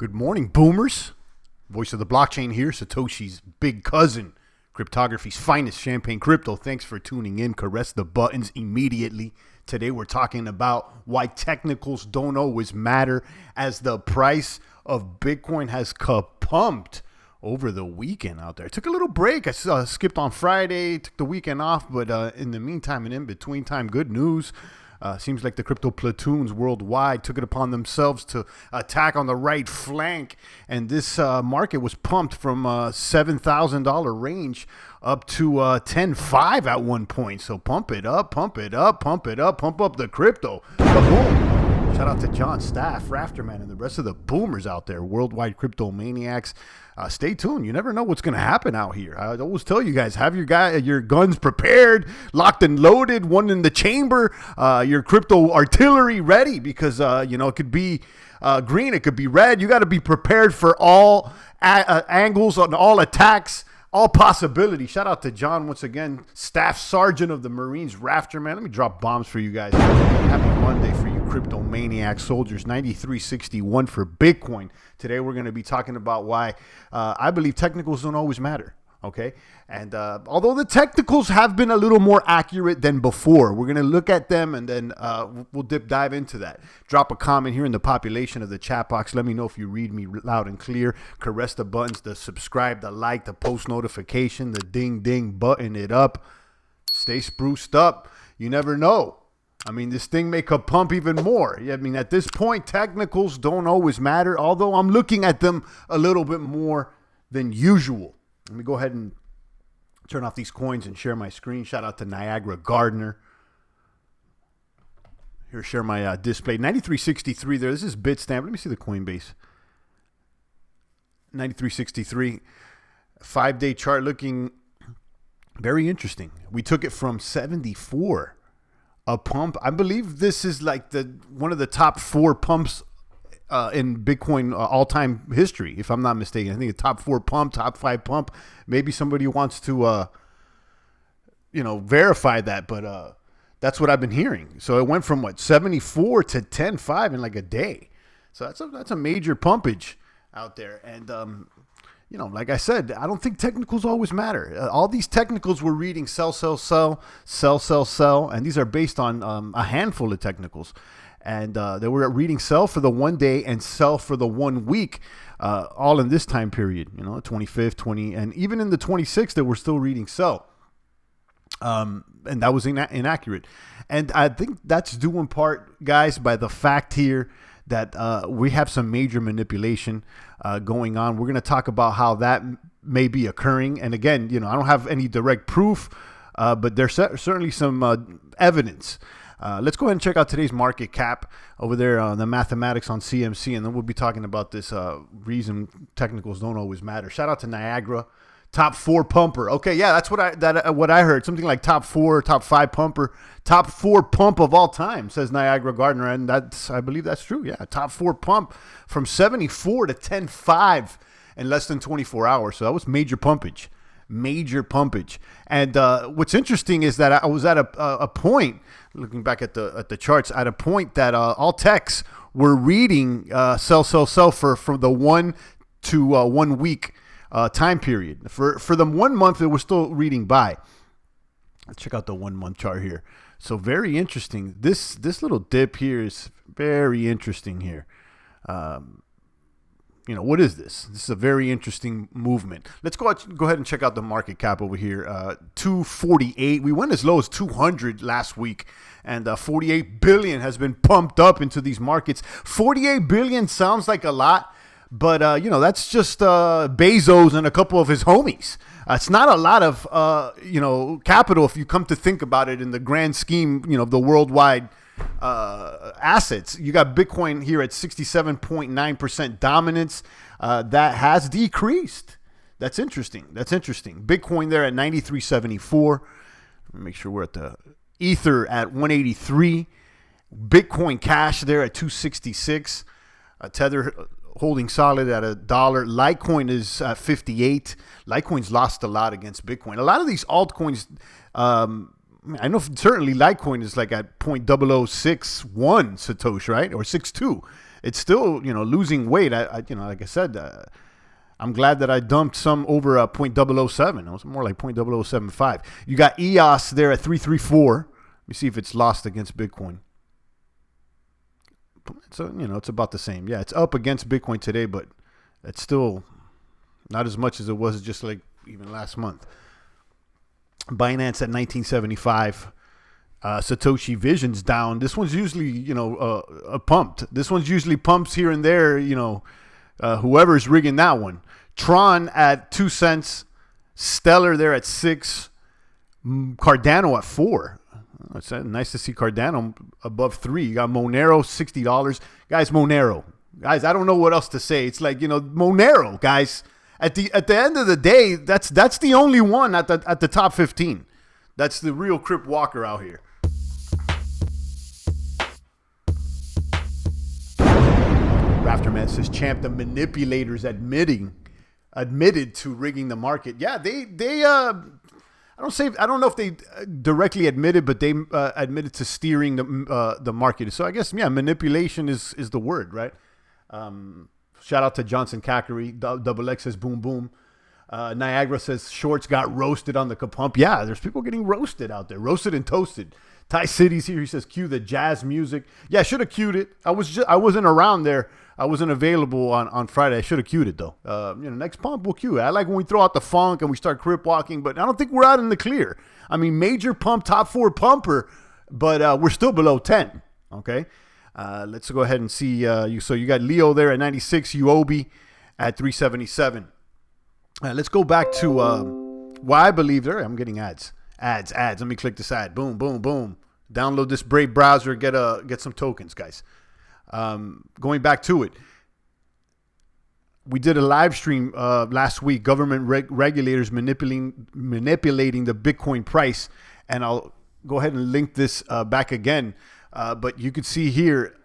Good morning, boomers. Voice of the blockchain here, Satoshi's big cousin, cryptography's finest champagne crypto. Thanks for tuning in. Caress the buttons immediately. Today we're talking about why technicals don't always matter as the price of Bitcoin has pumped over the weekend out there. I took a little break. I skipped on Friday, took the weekend off, but in the meantime and in between time, good news. Seems like the crypto platoons worldwide took it upon themselves to attack on the right flank. And this market was pumped from $7,000 range up to $10,500 at one point. So pump it up, pump it up, pump it up, pump up the crypto. Kaboom. Shout out to John Staff, Rafterman, and the rest of the boomers out there, worldwide crypto maniacs. Stay tuned. You never know what's going to happen out here. I always tell you guys, have your guns prepared, locked and loaded, one in the chamber, your crypto artillery ready because, it could be green, it could be red. You got to be prepared for all angles and all attacks, all possibilities. Shout out to John once again, Staff Sergeant of the Marines, Rafterman. Let me drop bombs for you guys. Happy Monday for you crypto maniac soldiers. 9361 for Bitcoin. Today we're going to be talking about why I believe technicals don't always matter. Okay, and although the technicals have been a little more accurate than before, we're going to look at them and then we'll dive into that. Drop a comment here in the population of the chat box. Let me know if you read me loud and clear. Caress the buttons, the subscribe, the like, the post notification, the ding button it up. Stay spruced up. You never know. I mean, this thing may pump even more. I mean, at this point, technicals don't always matter, although I'm looking at them a little bit more than usual. Let me go ahead and turn off these coins and share my screen. Shout out to Niagara Gardner. Here, share my display. 9363 there. This is Bitstamp. Let me see the Coinbase. 9363. 5-day chart looking very interesting. We took it from 74. A pump. I believe this is like one of the top 4 pumps in Bitcoin all-time history, if I'm not mistaken. I think a top 4 pump, top 5 pump. Maybe somebody wants to, verify that, but that's what I've been hearing. So it went from 74 to 10.5 in like a day. So that's a major pumpage out there. And like I said, I don't think technicals always matter. All these technicals we're reading sell, and these are based on a handful of technicals. And they were reading sell for the 1 day and sell for the 1 week, all in this time period, 25th, 20, and even in the 26th, they were still reading sell. And that was inaccurate. And I think that's due in part, guys, by the fact here that we have some major manipulation going on. We're going to talk about how that may be occurring. And again, I don't have any direct proof, but there's certainly some evidence. Let's go ahead and check out today's market cap over there on the mathematics on CMC, and then we'll be talking about this reason technicals don't always matter. Shout out to Niagara, top 4 pumper. Okay, yeah, that's what I heard. Something like top 4, top 5 pumper, top 4 pump of all time, says Niagara Gardner, and I believe that's true. Yeah, top 4 pump from 74 to 10.5 in less than 24 hours. So that was major pumpage. And what's interesting is that I was at a point, looking back at the charts, at a point that all techs were reading sell for the 1 to 1 week time period. For the 1 month, it was still reading buy. Let's check out the 1 month chart here. So very interesting. This little dip here is very interesting here. What is this? This is a very interesting movement. Let's go ahead and check out the market cap over here. 248. We went as low as 200 last week, and 48 billion has been pumped up into these markets. 48 billion sounds like a lot, but that's just Bezos and a couple of his homies. It's not a lot of capital if you come to think about it in the grand scheme, the worldwide assets. You got Bitcoin here at 67.9% dominance. That has decreased. That's interesting. Bitcoin there at 93.74. Make sure we're at the Ether at 183. Bitcoin Cash there at 266. Tether holding solid at $1. Litecoin is at 58. Litecoin's lost a lot against Bitcoin. A lot of these altcoins I know certainly Litecoin is like at 0.0061 Satoshi, right? Or 62. It's still, losing weight. Like I said, I'm glad that I dumped some over 0.007. It was more like 0.0075. You got EOS there at 334. Let me see if it's lost against Bitcoin. So, it's about the same. Yeah, it's up against Bitcoin today, but it's still not as much as it was just like even last month. Binance at 1975. Satoshi Vision's down. This one's usually, pumped. This one's usually pumps here and there, whoever's rigging that one. Tron at 2 cents. Stellar there at 6. Cardano at 4. It's nice to see Cardano above 3. You got Monero, $60. Guys, Monero. Guys, I don't know what else to say. It's like, Monero, guys. At the end of the day, that's the only one at the top 15. That's the real Crip Walker out here. Rafterman says, Champ, the manipulators admitted to rigging the market. Yeah, they I don't know if they directly admitted, but they admitted to steering the market. So I guess, manipulation is the word, right? Shout out to Johnson Cackery. Double X says boom, boom. Niagara says shorts got roasted on the kapump. Yeah, there's people getting roasted out there. Roasted and toasted. Ty City's here. He says cue the jazz music. Yeah, I should have cued it. I wasn't around there. I wasn't available on Friday. I should have cued it though. Next pump we'll cue it. I like when we throw out the funk and we start crip walking, but I don't think we're out in the clear. I mean, major pump, top 4 pumper, but we're still below 10. Okay. Let's go ahead and see So you got Leo there at 96, Uobi at 377. Let's go back to why I believe there. I'm getting ads. Let me click this ad. Boom, boom, boom. Download this Brave browser. Get some tokens, guys. Going back to it, we did a live stream last week. Government regulators manipulating the Bitcoin price, and I'll go ahead and link this back again. But you could see here,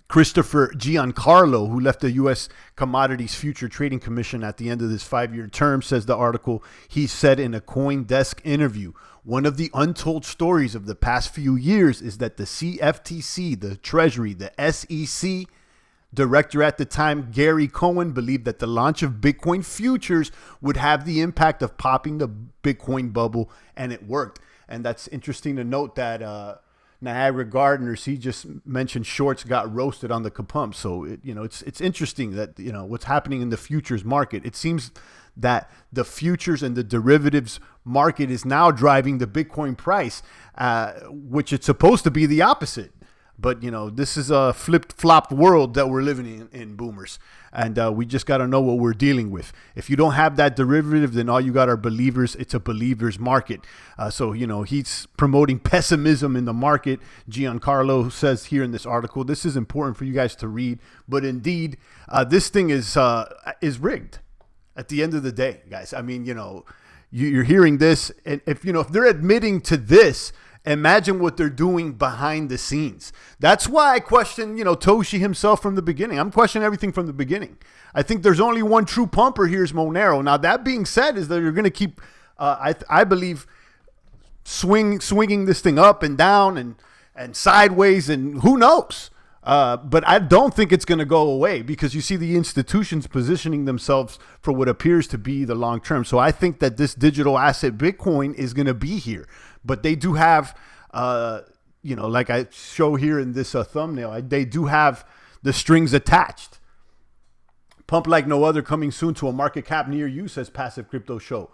Christopher Giancarlo, who left the U.S. Commodities Future Trading Commission at the end of this 5-year term, says the article, he said in a CoinDesk interview, one of the untold stories of the past few years is that the CFTC, the Treasury, the SEC director at the time, Gary Cohen, believed that the launch of Bitcoin futures would have the impact of popping the Bitcoin bubble, and it worked. And that's interesting to note that Niagara Gardeners, he just mentioned shorts got roasted on the kapump. So, it's interesting that, what's happening in the futures market. It seems that the futures and the derivatives market is now driving the Bitcoin price, which it's supposed to be the opposite. But, this is a flipped-flopped world that we're living in boomers. And we just got to know what we're dealing with. If you don't have that derivative, then all you got are believers. It's a believer's market. So, he's promoting pessimism in the market. Giancarlo says here in this article, this is important for you guys to read. But indeed, this thing is rigged at the end of the day, guys. I mean, you're hearing this. And if they're admitting to this, imagine what they're doing behind the scenes. That's why I question, Toshi himself from the beginning. I'm questioning everything from the beginning. I think there's only one true pumper here is Monero. Now, that being said, is that you're going to keep, I believe, swinging this thing up and down and sideways, and who knows? But I don't think it's going to go away because you see the institutions positioning themselves for what appears to be the long term. So I think that this digital asset Bitcoin is going to be here. But they do have, like I show here in this thumbnail, they do have the strings attached. Pump like no other, coming soon to a market cap near you, says Passive Crypto Show.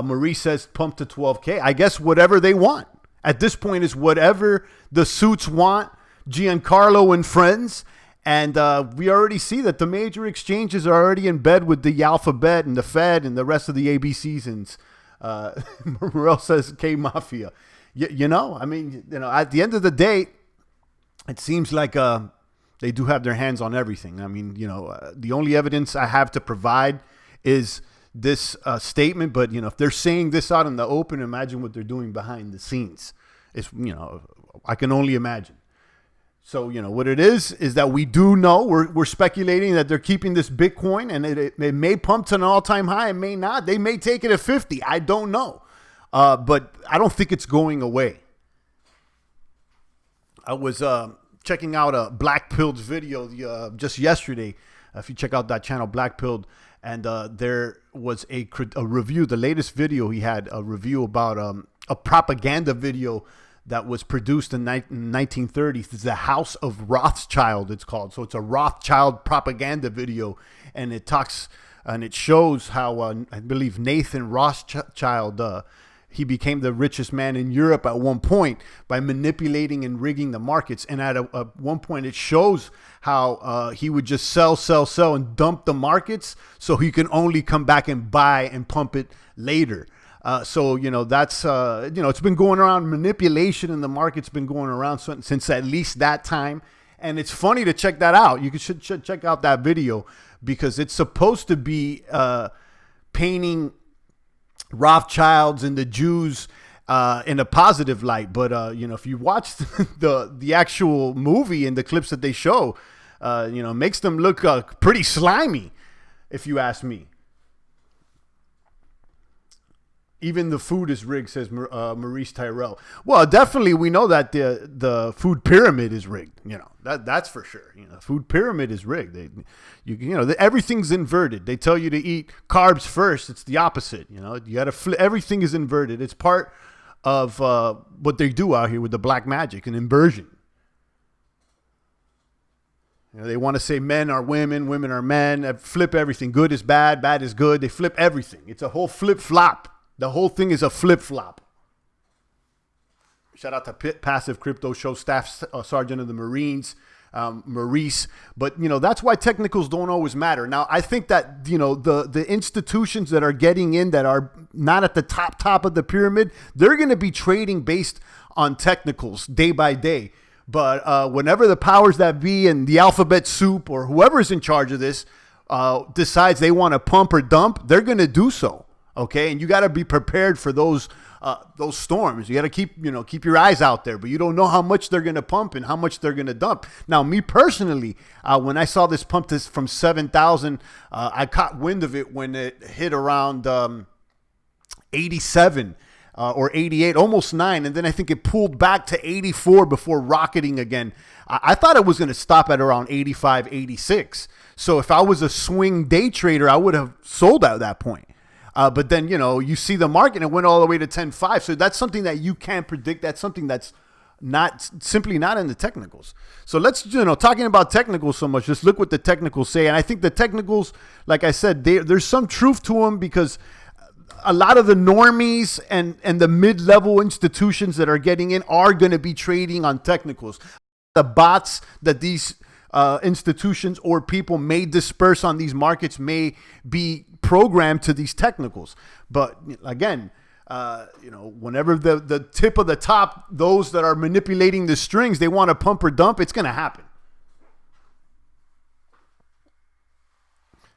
Marie says pump to 12K. I guess whatever they want. At this point is whatever the suits want, Giancarlo and friends. And we already see that the major exchanges are already in bed with the alphabet and the Fed and the rest of the ABCs and Morel says K Mafia. At the end of the day, it seems like they do have their hands on everything. I mean, the only evidence I have to provide is this statement. But, if they're saying this out in the open, imagine what they're doing behind the scenes. It's, I can only imagine. So, what it is that we do know, we're speculating that they're keeping this Bitcoin and it may pump to an all-time high. It may not. They may take it at 50. I don't know. but I don't think it's going away. I was checking out a Black Pilled video just yesterday. If you check out that channel, Black Pilled, and there was a review, the latest video he had, a review about a propaganda video that was produced in 1930s. It's the House of Rothschild, it's called. So it's a Rothschild propaganda video, and it talks and it shows how I believe Nathan Rothschild, he became the richest man in Europe at one point by manipulating and rigging the markets. And at one point, it shows how he would just sell, and dump the markets so he can only come back and buy and pump it later. So, that's, it's been going around. Manipulation in the market's been going around since at least that time. And it's funny to check that out. You should check out that video because it's supposed to be painting Rothschilds and the Jews in a positive light. But, if you watch the actual movie and the clips that they show, makes them look pretty slimy, if you ask me. Even the food is rigged, says Maurice Tyrell. Well, definitely we know that the food pyramid is rigged. That's for sure. Food pyramid is rigged. Everything's inverted. They tell you to eat carbs first. It's the opposite. You got to flip. Everything is inverted. It's part of what they do out here with the black magic and inversion. They want to say men are women, women are men. Flip everything. Good is bad, bad is good. They flip everything. It's a whole flip flop. The whole thing is a flip-flop. Shout out to Passive Crypto Show Staff Sergeant of the Marines, Maurice. But, that's why technicals don't always matter. Now, I think that, the institutions that are getting in that are not at the top of the pyramid, they're going to be trading based on technicals day by day. But whenever the powers that be and the alphabet soup or whoever is in charge of this decides they want to pump or dump, they're going to do so. Okay, and you got to be prepared for those storms. You got to keep your eyes out there, but you don't know how much they're going to pump and how much they're going to dump. Now, me personally, when I saw this pump from 7,000, I caught wind of it when it hit around 87 or 88, almost 9, and then I think it pulled back to 84 before rocketing again. I thought it was going to stop at around 85, 86. So if I was a swing day trader, I would have sold at that point. But then, you see the market and it went all the way to 10.5. So that's something that you can't predict. That's something that's simply not in the technicals. So let's, talking about technicals so much, just look what the technicals say. And I think the technicals, like I said, there's some truth to them because a lot of the normies and the mid-level institutions that are getting in are going to be trading on technicals. The bots that these institutions or people may disperse on these markets may be programmed to these technicals. But again, whenever the tip of the top, those that are manipulating the strings, they want to pump or dump, it's going to happen.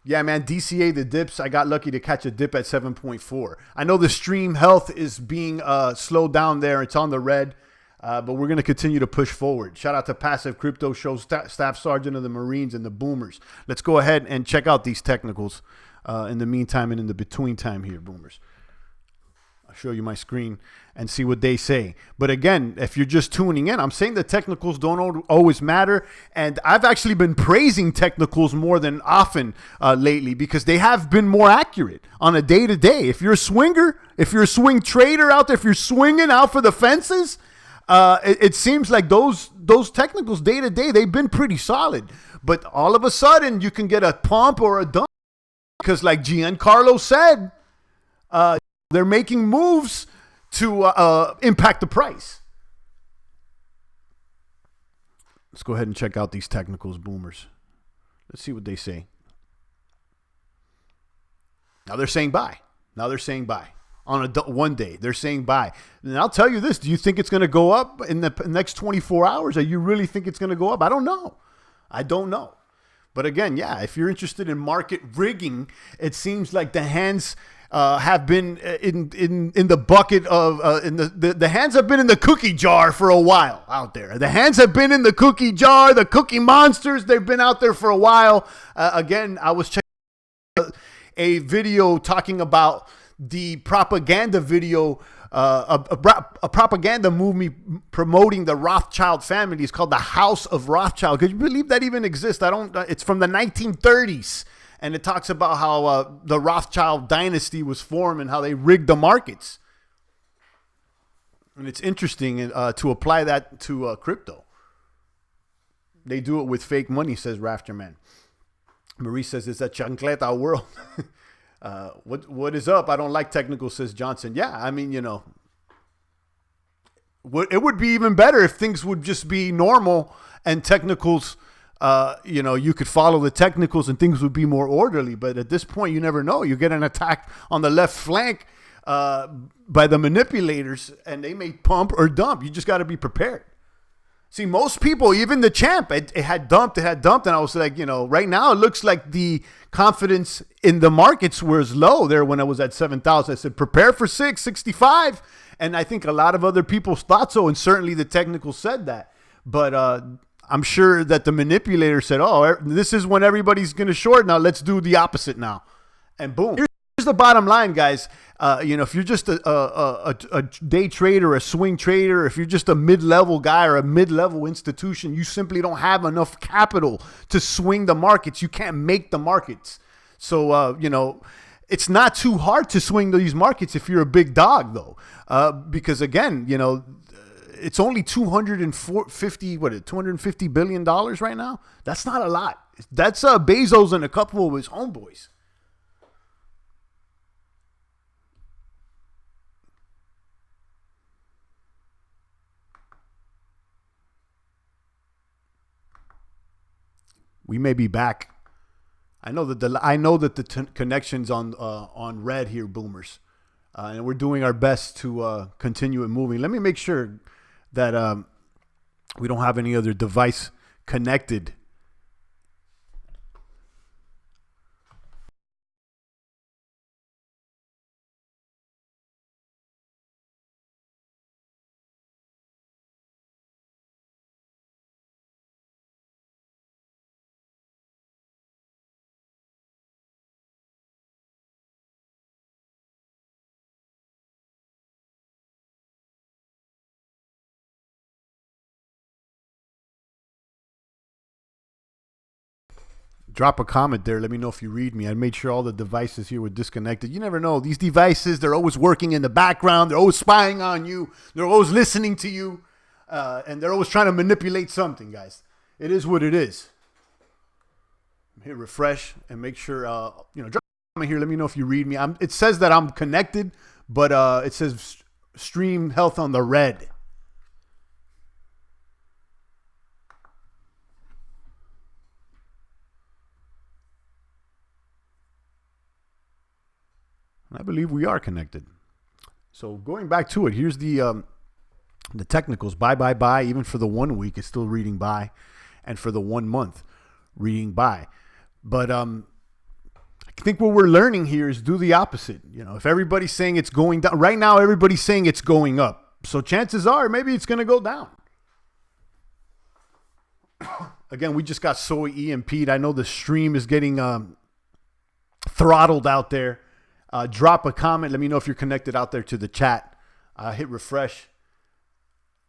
Yeah, man, DCA the dips. I got lucky to catch a dip at 7.4. I know the stream health is being slowed down there. It's on the red. But we're going to continue to push forward. Shout out to Passive Crypto Show Staff Sergeant of the Marines and the Boomers. Let's go ahead and check out these technicals in the meantime and in the between time here, Boomers. I'll show you my screen and see what they say. But again, if you're just tuning in, I'm saying the technicals don't always matter. And I've actually been praising technicals more than often lately because they have been more accurate on a day-to-day. If you're a swinger, if you're a swing trader out there, if you're swinging out for the fences, it seems like those technicals day to day, they've been pretty solid. But all of a sudden, you can get a pump or a dump because, like Giancarlo said, they're making moves to impact the price. Let's go ahead and check out these technicals, Boomers. Let's see what they say. Now they're saying buy. On one day, they're saying buy. And I'll tell you this. Do you think it's going to go up in the next 24 hours? Or you really think it's going to go up? I don't know. But again, yeah, if you're interested in market rigging, it seems like the hands have been in the bucket of the hands have been in the cookie jar for a while out there. The hands have been in the cookie jar, the cookie monsters. They've been out there for a while. Again, I was checking a video talking about the propaganda video a propaganda movie promoting the Rothschild family. It's called the House of Rothschild. Could you believe that even exists? It's from the 1930s. And it talks about how the Rothschild dynasty was formed and how they rigged the markets. And it's interesting to apply that to crypto. They do it with fake money, says Rafterman. Marie says, it's a chancleta world. What is up? I don't like technical, says Johnson. Yeah, I mean, it would be even better if things would just be normal and technicals, you could follow the technicals and things would be more orderly. But at this point, you never know. You get an attack on the left flank by the manipulators, and they may pump or dump. You just got to be prepared. See, most people, even the champ, it had dumped, and I was like, right now it looks like the confidence in the markets was low there when I was at 7,000. I said, prepare for 665, and I think a lot of other people thought so, and certainly the technical said that. But I'm sure that the manipulator said, oh, this is when everybody's going to short. Now let's do the opposite now. And boom. Here's the bottom line, guys. If you're just a day trader, a swing trader, if you're just a mid-level guy or a mid-level institution, you simply don't have enough capital to swing the markets. You can't make the markets. So, it's not too hard to swing these markets if you're a big dog, though. Because, again, it's only $250 billion right now. That's not a lot. That's Bezos and a couple of his homeboys. We may be back. I know that the connection's on red here, boomers, and we're doing our best to continue it moving. Let me make sure that we don't have any other device connected. Drop a comment there. Let me know if you read me. I made sure all the devices here were disconnected. You never know. These devices, they're always working in the background. They're always spying on you. They're always listening to you. And they're always trying to manipulate something, guys. It is what it is. Hit refresh and make sure, drop a comment here. Let me know if you read me. It says that I'm connected, but it says stream health on the red. I believe we are connected. So going back to it, here's the technicals. Buy. Even for the 1 week, it's still reading buy. And for the 1 month, reading buy. But I think what we're learning here is do the opposite. If everybody's saying it's going down, right now everybody's saying it's going up. So chances are maybe it's going to go down. Again, we just got soy EMP'd. I know the stream is getting throttled out there. Drop a comment. Let me know if you're connected out there to the chat. Hit refresh.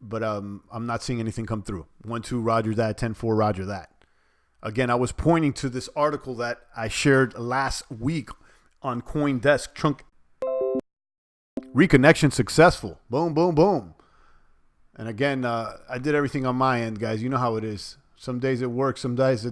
But I'm not seeing anything come through. 1-2, roger that. 10-4, roger that. Again, I was pointing to this article that I shared last week on CoinDesk. Trunk reconnection successful. Boom, boom, boom. And again, I did everything on my end, guys. You know how it is. Some days it works. Some days it